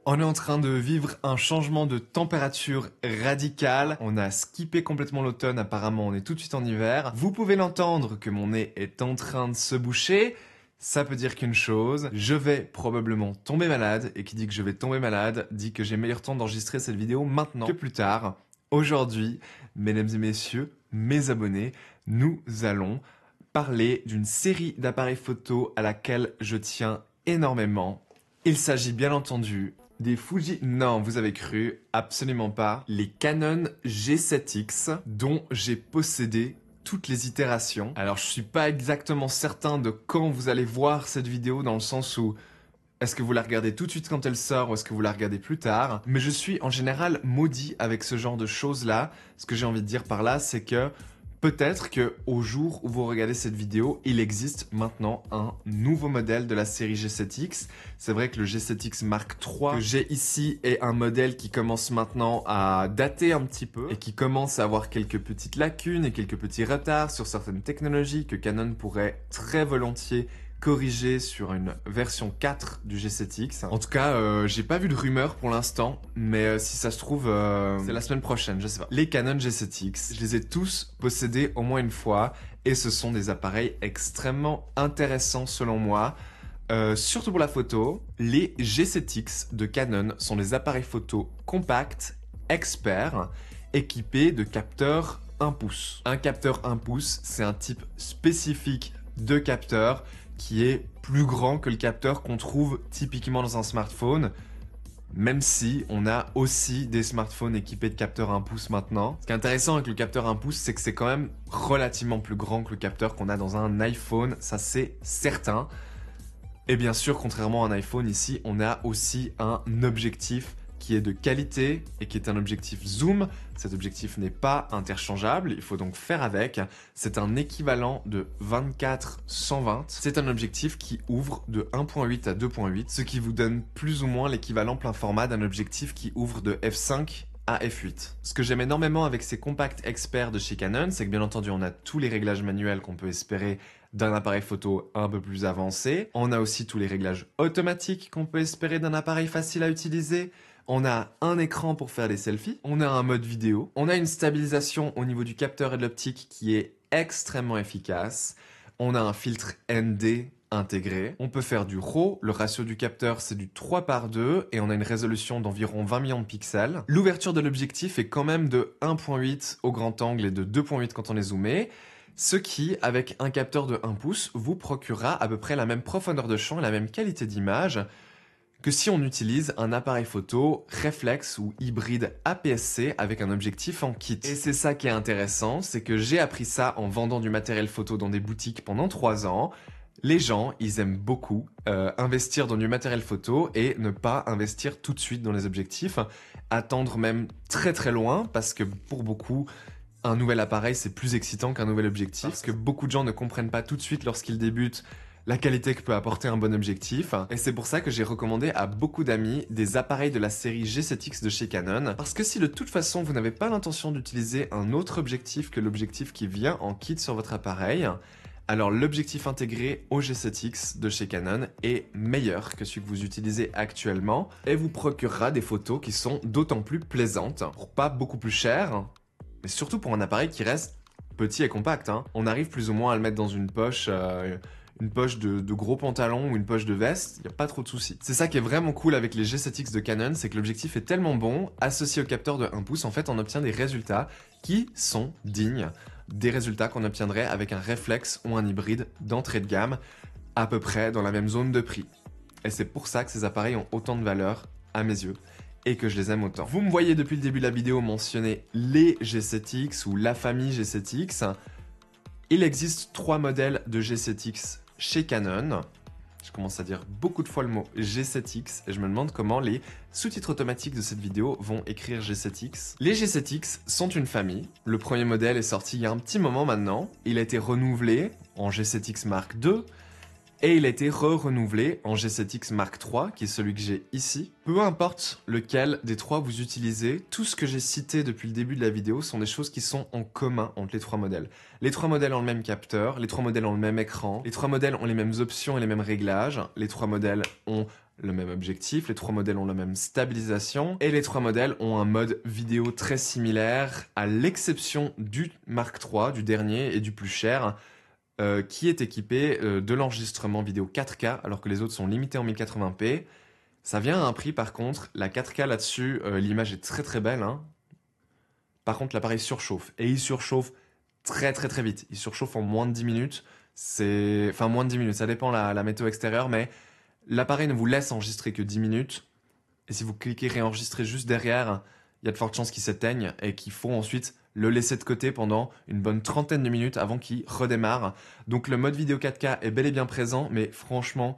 On est en train de vivre un changement de température radical. On a skippé complètement l'automne, apparemment on est tout de suite en hiver. Vous pouvez l'entendre que mon nez est en train de se boucher. Ça peut dire qu'une chose, je vais probablement tomber malade, et qui dit que je vais tomber malade, dit que j'ai meilleur temps d'enregistrer cette vidéo maintenant que plus tard. Aujourd'hui, mesdames et messieurs, mes abonnés, nous allons parler d'une série d'appareils photo à laquelle je tiens énormément. Il s'agit bien entendu des Fuji... Non, vous avez cru, absolument pas. Les Canon G7X, dont j'ai possédé toutes les itérations. Alors, je suis pas exactement certain de quand vous allez voir cette vidéo, dans le sens où est-ce que vous la regardez tout de suite quand elle sort ou est-ce que vous la regardez plus tard? Mais je suis en général maudit avec ce genre de choses-là. Ce que j'ai envie de dire par là, c'est que peut-être que au jour où vous regardez cette vidéo, il existe maintenant un nouveau modèle de la série G7X. C'est vrai que le G7X Mark III que j'ai ici est un modèle qui commence maintenant à dater un petit peu et qui commence à avoir quelques petites lacunes et quelques petits retards sur certaines technologies que Canon pourrait très volontiers corrigé sur une version 4 du G7X. En tout cas, j'ai pas vu de rumeur pour l'instant, mais si ça se trouve, c'est la semaine prochaine, je sais pas. Les Canon G7X, je les ai tous possédés au moins une fois, et ce sont des appareils extrêmement intéressants selon moi. Surtout pour la photo, les G7X de Canon sont des appareils photo compacts, experts, équipés de capteurs 1 pouce. Un capteur 1 pouce, c'est un type spécifique de capteur qui est plus grand que le capteur qu'on trouve typiquement dans un smartphone, même si on a aussi des smartphones équipés de capteurs 1 pouce maintenant. Ce qui est intéressant avec le capteur 1 pouce, c'est que c'est quand même relativement plus grand que le capteur qu'on a dans un iPhone, ça c'est certain. Et bien sûr, contrairement à un iPhone, ici, on a aussi un objectif qui est de qualité et qui est un objectif zoom. Cet objectif n'est pas interchangeable, il faut donc faire avec. C'est un équivalent de 24-120. C'est un objectif qui ouvre de 1.8 à 2.8, ce qui vous donne plus ou moins l'équivalent plein format d'un objectif qui ouvre de f5 à f8. Ce que j'aime énormément avec ces compacts experts de chez Canon, c'est que bien entendu on a tous les réglages manuels qu'on peut espérer d'un appareil photo un peu plus avancé. On a aussi tous les réglages automatiques qu'on peut espérer d'un appareil facile à utiliser. On a un écran pour faire des selfies, on a un mode vidéo, on a une stabilisation au niveau du capteur et de l'optique qui est extrêmement efficace, on a un filtre ND intégré, on peut faire du RAW, le ratio du capteur c'est du 3:2 et on a une résolution d'environ 20 millions de pixels. L'ouverture de l'objectif est quand même de 1.8 au grand angle et de 2.8 quand on est zoomé, ce qui, avec un capteur de 1 pouce, vous procurera à peu près la même profondeur de champ et la même qualité d'image que si on utilise un appareil photo réflexe ou hybride APS-C avec un objectif en kit. Et c'est ça qui est intéressant, c'est que j'ai appris ça en vendant du matériel photo dans des boutiques pendant 3 ans. Les gens, ils aiment beaucoup investir dans du matériel photo et ne pas investir tout de suite dans les objectifs, attendre même très très loin parce que pour beaucoup, un nouvel appareil c'est plus excitant qu'un nouvel objectif. Parce que beaucoup de gens ne comprennent pas tout de suite lorsqu'ils débutent la qualité que peut apporter un bon objectif. Et c'est pour ça que j'ai recommandé à beaucoup d'amis des appareils de la série G7X de chez Canon. Parce que si de toute façon vous n'avez pas l'intention d'utiliser un autre objectif que l'objectif qui vient en kit sur votre appareil, alors l'objectif intégré au G7X de chez Canon est meilleur que celui que vous utilisez actuellement et vous procurera des photos qui sont d'autant plus plaisantes pour pas beaucoup plus cher, mais surtout pour un appareil qui reste petit et compact. On arrive plus ou moins à le mettre dans une poche de gros pantalons ou une poche de veste, il n'y a pas trop de soucis. C'est ça qui est vraiment cool avec les G7X de Canon, c'est que l'objectif est tellement bon, associé au capteur de 1 pouce, en fait on obtient des résultats qui sont dignes des résultats qu'on obtiendrait avec un réflexe ou un hybride d'entrée de gamme, à peu près dans la même zone de prix. Et c'est pour ça que ces appareils ont autant de valeur à mes yeux et que je les aime autant. Vous me voyez depuis le début de la vidéo mentionner les G7X ou la famille G7X. Il existe 3 modèles de G7X chez Canon. Je commence à dire beaucoup de fois le mot G7X et je me demande comment les sous-titres automatiques de cette vidéo vont écrire G7X. Les G7X sont une famille. Le premier modèle est sorti il y a un petit moment maintenant. Il a été renouvelé en G7X Mark II et il a été renouvelé en G7X Mark III, qui est celui que j'ai ici. Peu importe lequel des trois vous utilisez, tout ce que j'ai cité depuis le début de la vidéo sont des choses qui sont en commun entre les trois modèles. Les trois modèles ont le même capteur, les trois modèles ont le même écran, les trois modèles ont les mêmes options et les mêmes réglages, les trois modèles ont le même objectif, les trois modèles ont la même stabilisation et les trois modèles ont un mode vidéo très similaire à l'exception du Mark III, du dernier et du plus cher, qui est équipé de l'enregistrement vidéo 4K alors que les autres sont limités en 1080p. Ça vient à un prix par contre, la 4K là-dessus, l'image est très très belle, hein. Par contre l'appareil surchauffe et il surchauffe très vite, il surchauffe en moins de 10 minutes, enfin moins de 10 minutes, ça dépend la météo extérieure, mais l'appareil ne vous laisse enregistrer que 10 minutes, et si vous cliquez réenregistrer juste derrière, il y a de fortes chances qu'il s'éteigne et qu'il faut ensuite le laisser de côté pendant une bonne trentaine de minutes avant qu'il redémarre. Donc le mode vidéo 4K est bel et bien présent, mais franchement,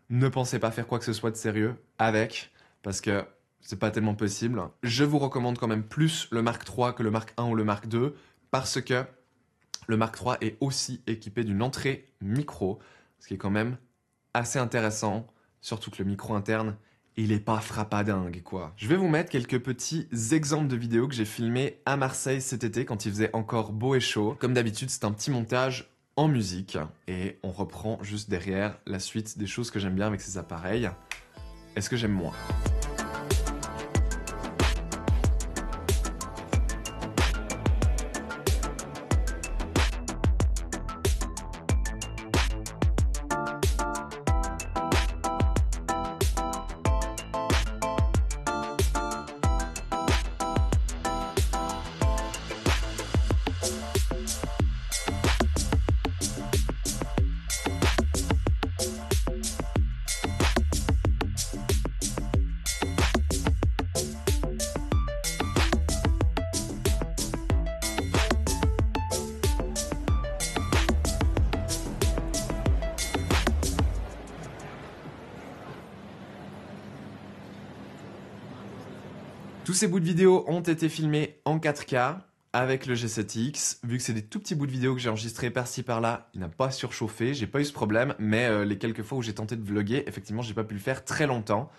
ne pensez pas faire quoi que ce soit de sérieux avec, parce que c'est pas tellement possible. Je vous recommande quand même plus le Mark III que le Mark I ou le Mark II, parce que le Mark III est aussi équipé d'une entrée micro, ce qui est quand même assez intéressant, surtout que le micro interne, il est pas frappadingue, quoi. Je vais vous mettre quelques petits exemples de vidéos que j'ai filmées à Marseille cet été quand il faisait encore beau et chaud. Comme d'habitude, c'est un petit montage en musique et on reprend juste derrière la suite des choses que j'aime bien avec ces appareils. Est-ce que j'aime moins ? Tous ces bouts de vidéo ont été filmés en 4K avec le G7X. Vu que c'est des tout petits bouts de vidéo que j'ai enregistrés par-ci par-là, il n'a pas surchauffé, j'ai pas eu ce problème, mais les quelques fois où j'ai tenté de vlogger, effectivement, j'ai pas pu le faire très longtemps.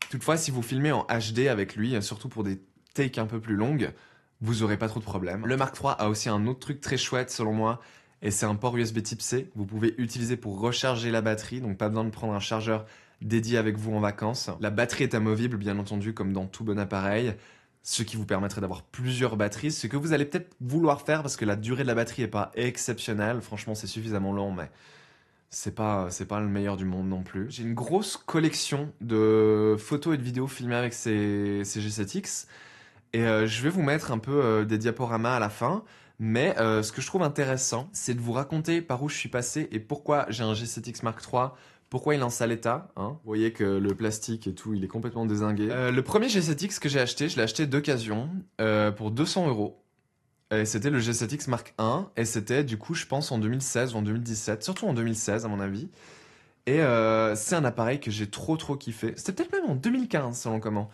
Toutefois, si vous filmez en HD avec lui, surtout pour des takes un peu plus longues, vous aurez pas trop de problèmes. Le Mark III a aussi un autre truc très chouette selon moi, et c'est un port USB type C. Vous pouvez utiliser pour recharger la batterie, donc pas besoin de prendre un chargeur dédié avec vous en vacances. La batterie est amovible, bien entendu, comme dans tout bon appareil, ce qui vous permettrait d'avoir plusieurs batteries, ce que vous allez peut-être vouloir faire parce que la durée de la batterie est pas exceptionnelle. Franchement, c'est suffisamment long, mais c'est pas le meilleur du monde non plus. J'ai une grosse collection de photos et de vidéos filmées avec ces G7X, et je vais vous mettre un peu des diaporamas à la fin. Mais ce que je trouve intéressant, c'est de vous raconter par où je suis passé et pourquoi j'ai un G7X Mark III, pourquoi il est en sale état, hein. Vous voyez que le plastique et tout, il est complètement dézingué. Le premier G7X que j'ai acheté, je l'ai acheté d'occasion pour 200 €. Et c'était le G7X Mark I, et c'était du coup, je pense, en 2016 ou en 2017, surtout en 2016 à mon avis. Et c'est un appareil que j'ai trop kiffé. C'était peut-être même en 2015 selon comment.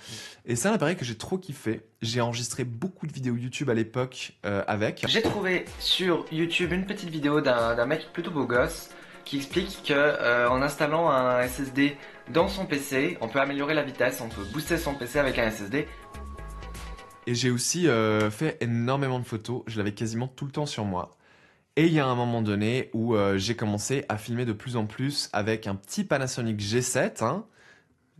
Et c'est un appareil que j'ai trop kiffé. J'ai enregistré beaucoup de vidéos YouTube à l'époque avec. J'ai trouvé sur YouTube une petite vidéo d'un mec plutôt beau gosse qui explique que en installant un SSD dans son PC, on peut améliorer la vitesse, on peut booster son PC avec un SSD. Et j'ai aussi fait énormément de photos. Je l'avais quasiment tout le temps sur moi. Et il y a un moment donné où j'ai commencé à filmer de plus en plus avec un petit Panasonic G7, hein.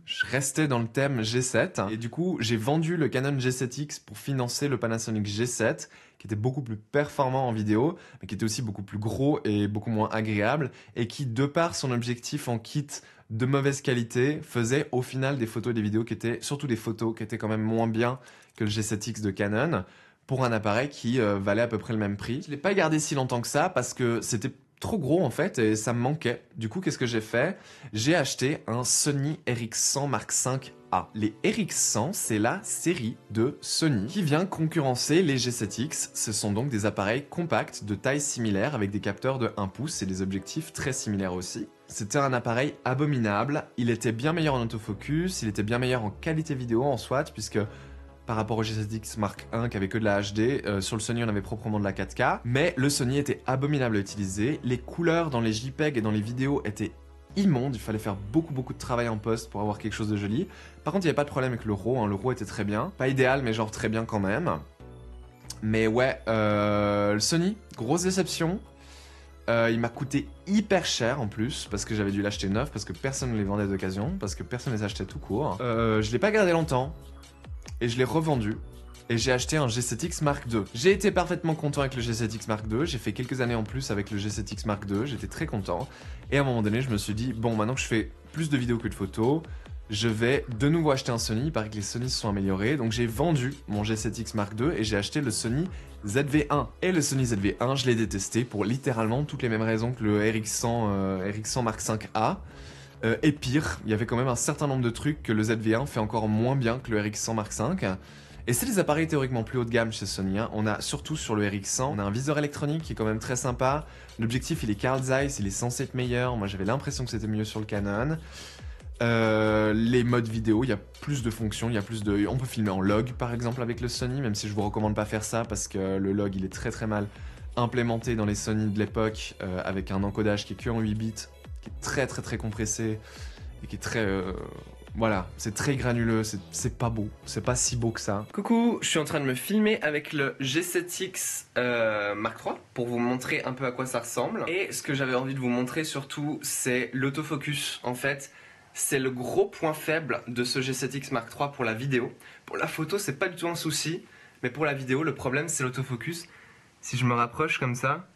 Je restais dans le thème G7. Et du coup, j'ai vendu le Canon G7X pour financer le Panasonic G7, qui était beaucoup plus performant en vidéo, mais qui était aussi beaucoup plus gros et beaucoup moins agréable, et qui, de par son objectif en kit de mauvaise qualité, faisait au final des photos et des vidéos qui étaient, surtout des photos, qui étaient quand même moins bien que le G7X de Canon, pour un appareil qui valait à peu près le même prix. Je l'ai pas gardé si longtemps que ça parce que c'était trop gros en fait et ça me manquait. Du coup, qu'est-ce que j'ai fait? J'ai acheté un Sony RX100 Mark V-A. Les RX100, c'est la série de Sony qui vient concurrencer les G7X. Ce sont donc des appareils compacts de taille similaire avec des capteurs de 1 pouce et des objectifs très similaires aussi. C'était un appareil abominable. Il était bien meilleur en autofocus, il était bien meilleur en qualité vidéo en SWAT puisque par rapport au G7X Mark I qui avait que de la HD. Sur le Sony, on avait proprement de la 4K. Mais le Sony était abominable à utiliser. Les couleurs dans les JPEG et dans les vidéos étaient immondes. Il fallait faire beaucoup de travail en post pour avoir quelque chose de joli. Par contre, il n'y avait pas de problème avec le RAW. Le RAW était très bien. Pas idéal, mais genre très bien quand même. Mais ouais, le Sony, grosse déception. Il m'a coûté hyper cher en plus, parce que j'avais dû l'acheter neuf, parce que personne ne les vendait d'occasion, parce que personne ne les achetait tout court. Je l'ai pas gardé longtemps, et je l'ai revendu. Et j'ai acheté un G7X Mark II. J'ai été parfaitement content avec le G7X Mark II, j'ai fait quelques années en plus avec le G7X Mark II, j'étais très content. Et à un moment donné, je me suis dit, bon, maintenant que je fais plus de vidéos que de photos, je vais de nouveau acheter un Sony, il paraît que les Sony se sont améliorés. Donc j'ai vendu mon G7X Mark II et j'ai acheté le Sony ZV-1. Et le Sony ZV-1, je l'ai détesté pour littéralement toutes les mêmes raisons que le RX100 Mark V-A. Et pire, il y avait quand même un certain nombre de trucs que le ZV-1 fait encore moins bien que le RX100 Mark V. Et c'est des appareils théoriquement plus haut de gamme chez Sony. On a surtout sur le RX100, on a un viseur électronique qui est quand même très sympa. L'objectif il est Carl Zeiss, il est censé être meilleur. Moi j'avais l'impression que c'était mieux sur le Canon. Les modes vidéo, il y a plus de fonctions, il y a plus de... On peut filmer en log par exemple avec le Sony, même si je vous recommande pas faire ça parce que le log il est très mal implémenté dans les Sony de l'époque avec un encodage qui est que en 8 bits, qui est très compressé et qui est très... Voilà, c'est très granuleux, c'est pas beau, c'est pas si beau que ça. Coucou, je suis en train de me filmer avec le G7X Mark III pour vous montrer un peu à quoi ça ressemble. Et ce que j'avais envie de vous montrer surtout, c'est l'autofocus. En fait, c'est le gros point faible de ce G7X Mark III pour la vidéo. Pour la photo, c'est pas du tout un souci, mais pour la vidéo, le problème c'est l'autofocus. Si je me rapproche comme ça,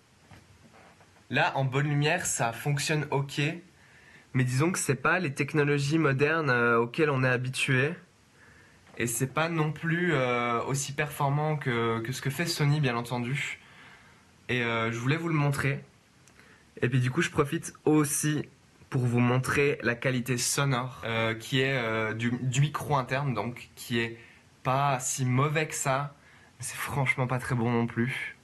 là en bonne lumière, ça fonctionne ok. Mais disons que c'est pas les technologies modernes auxquelles on est habitué. Et c'est pas non plus aussi performant que ce que fait Sony, bien entendu. Et je voulais vous le montrer. Et puis du coup, je profite aussi pour vous montrer la qualité sonore qui est du micro interne, donc qui est pas si mauvais que ça. Mais c'est franchement pas très bon non plus.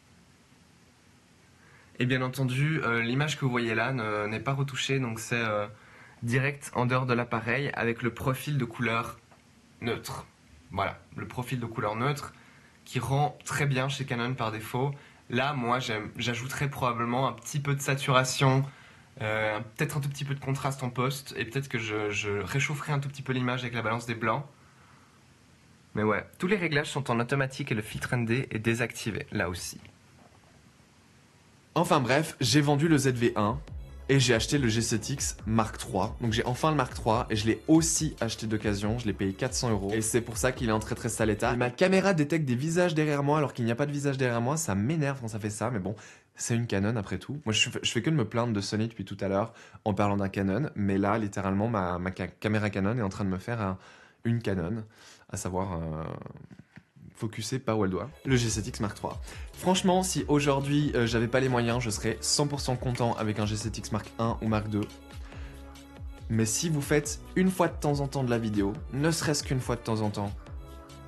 Et bien entendu, l'image que vous voyez là n'est pas retouchée, donc c'est direct en dehors de l'appareil avec le profil de couleur neutre. Voilà, le profil de couleur neutre qui rend très bien chez Canon par défaut. Là, moi, j'ajouterais probablement un petit peu de saturation, peut-être un tout petit peu de contraste en post, et peut-être que je réchaufferai un tout petit peu l'image avec la balance des blancs. Mais ouais, tous les réglages sont en automatique et le filtre ND est désactivé, là aussi. Enfin bref, j'ai vendu le ZV-1 et j'ai acheté le G7X Mark III. Donc j'ai enfin le Mark III et je l'ai aussi acheté d'occasion, je l'ai payé 400 €. Et c'est pour ça qu'il est en très sale état. Et ma caméra détecte des visages derrière moi alors qu'il n'y a pas de visage derrière moi, ça m'énerve quand ça fait ça, mais bon, c'est une Canon après tout. Moi je fais que de me plaindre de Sony depuis tout à l'heure en parlant d'un Canon, mais là littéralement ma caméra Canon est en train de me faire une Canon, à savoir... focusé pas où elle doit. Le G7X Mark III. Franchement, si aujourd'hui j'avais pas les moyens, je serais 100% content avec un G7X Mark I ou Mark II. Mais si vous faites une fois de temps en temps de la vidéo, ne serait-ce qu'une fois de temps en temps,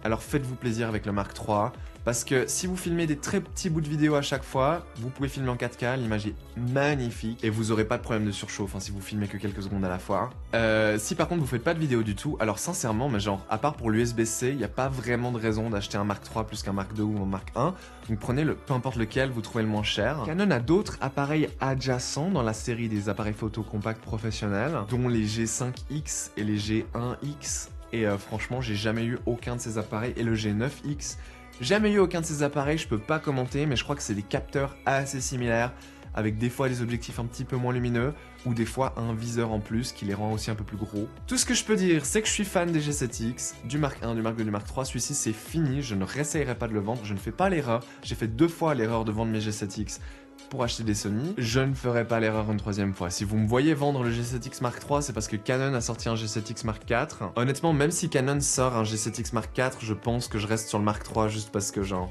alors faites-vous plaisir avec le Mark III. Parce que si vous filmez des très petits bouts de vidéo à chaque fois, vous pouvez filmer en 4K, l'image est magnifique et vous aurez pas de problème de surchauffe si vous filmez que quelques secondes à la fois. Si par contre vous faites pas de vidéo du tout, alors sincèrement, mais genre à part pour l'USB-C, il n'y a pas vraiment de raison d'acheter un Mark III plus qu'un Mark II ou un Mark I. Donc prenez peu importe lequel vous trouvez le moins cher. Canon a d'autres appareils adjacents dans la série des appareils photo compacts professionnels, dont les G5X et les G1X. Et franchement, j'ai jamais eu aucun de ces appareils. Et le G9X, jamais eu aucun de ces appareils, je peux pas commenter, mais je crois que c'est des capteurs assez similaires, avec des fois des objectifs un petit peu moins lumineux, ou des fois un viseur en plus qui les rend aussi un peu plus gros. Tout ce que je peux dire, c'est que je suis fan des G7X, du Mark I, du Mark II, du Mark III. Celui-ci c'est fini, je ne réessayerai pas de le vendre, je ne fais pas l'erreur. J'ai fait 2 fois l'erreur de vendre mes G7X pour acheter des Sony, je ne ferai pas l'erreur une 3e fois. Si vous me voyez vendre le G7X Mark III, c'est parce que Canon a sorti un G7X Mark IV. Honnêtement, même si Canon sort un G7X Mark IV, je pense que je reste sur le Mark III juste parce que genre...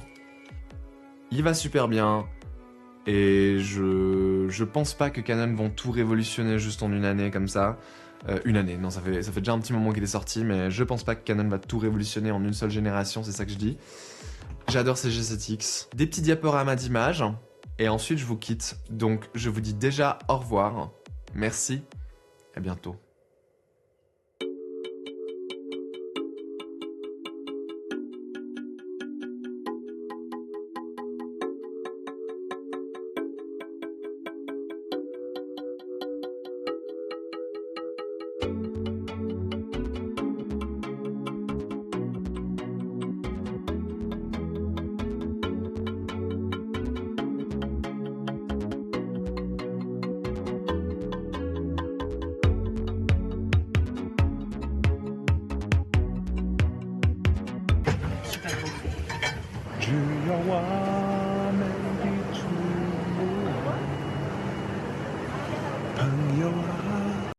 il va super bien, et je pense pas que Canon vont tout révolutionner juste en une année comme ça. Une année, non, ça fait déjà un petit moment qu'il est sorti, mais je pense pas que Canon va tout révolutionner en une seule génération, c'est ça que je dis. J'adore ces G7X. Des petits diaporamas d'images. Et ensuite, je vous quitte. Donc, je vous dis déjà au revoir. Merci. À bientôt. 主要我们的主，朋友啊。